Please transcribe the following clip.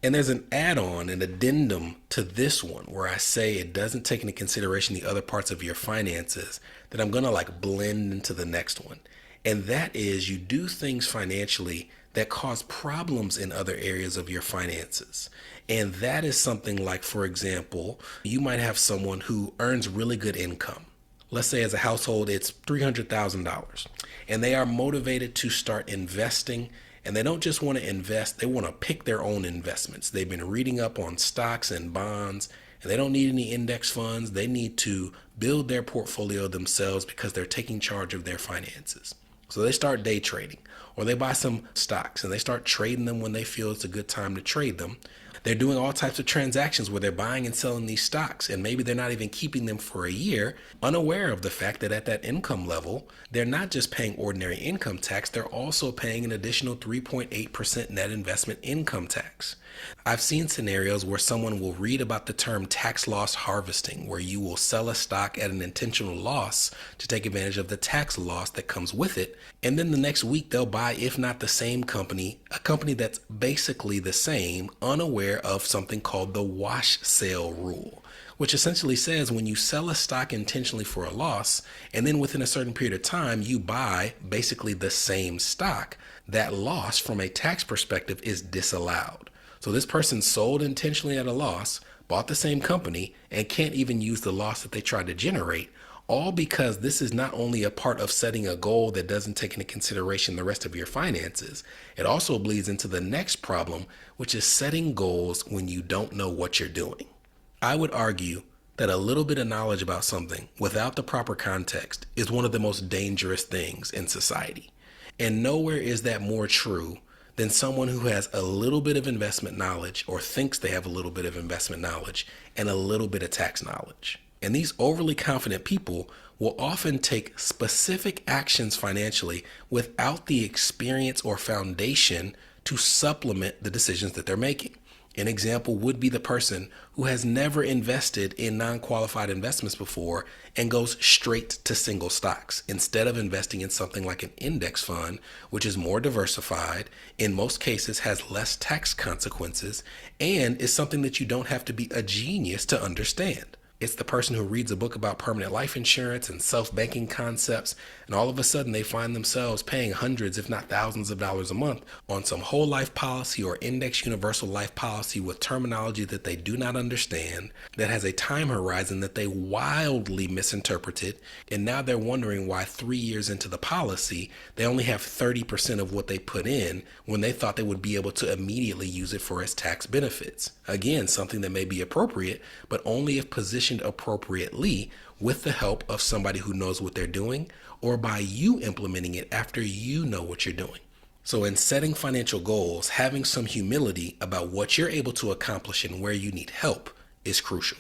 And there's an add-on, an addendum to this one where I say it doesn't take into consideration the other parts of your finances that I'm going to like blend into the next one. And that is you do things financially that cause problems in other areas of your finances. And that is something like, for example, you might have someone who earns really good income. Let's say as a household, it's $300,000 and they are motivated to start investing, and they don't just want to invest, they want to pick their own investments. They've been reading up on stocks and bonds, and they don't need any index funds. They need to build their portfolio themselves because they're taking charge of their finances. So they start day trading, or they buy some stocks and they start trading them when they feel it's a good time to trade them. They're doing all types of transactions where they're buying and selling these stocks, and maybe they're not even keeping them for a year, unaware of the fact that at that income level, they're not just paying ordinary income tax, they're also paying an additional 3.8% net investment income tax. I've seen scenarios where someone will read about the term tax loss harvesting, where you will sell a stock at an intentional loss to take advantage of the tax loss that comes with it. And then the next week they'll buy, if not the same company, a company that's basically the same, unaware of something called the wash sale rule, which essentially says when you sell a stock intentionally for a loss, and then within a certain period of time, you buy basically the same stock, that loss from a tax perspective is disallowed. So this person sold intentionally at a loss, bought the same company, and can't even use the loss that they tried to generate, all because this is not only a part of setting a goal that doesn't take into consideration the rest of your finances, it also bleeds into the next problem, which is setting goals when you don't know what you're doing. I would argue that a little bit of knowledge about something without the proper context is one of the most dangerous things in society. And nowhere is that more true than someone who has a little bit of investment knowledge, or thinks they have a little bit of investment knowledge and a little bit of tax knowledge. And these overly confident people will often take specific actions financially without the experience or foundation to supplement the decisions that they're making. An example would be the person who has never invested in non-qualified investments before and goes straight to single stocks instead of investing in something like an index fund, which is more diversified, in most cases has less tax consequences, and is something that you don't have to be a genius to understand. It's the person who reads a book about permanent life insurance and self-banking concepts, and all of a sudden they find themselves paying hundreds, if not thousands of dollars a month on some whole life policy or index universal life policy with terminology that they do not understand, that has a time horizon that they wildly misinterpreted, and now they're wondering why 3 years into the policy, they only have 30% of what they put in when they thought they would be able to immediately use it for its tax benefits. Again, something that may be appropriate, but only if positioned appropriately with the help of somebody who knows what they're doing, or by you implementing it after you know what you're doing. So in setting financial goals, having some humility about what you're able to accomplish and where you need help is crucial.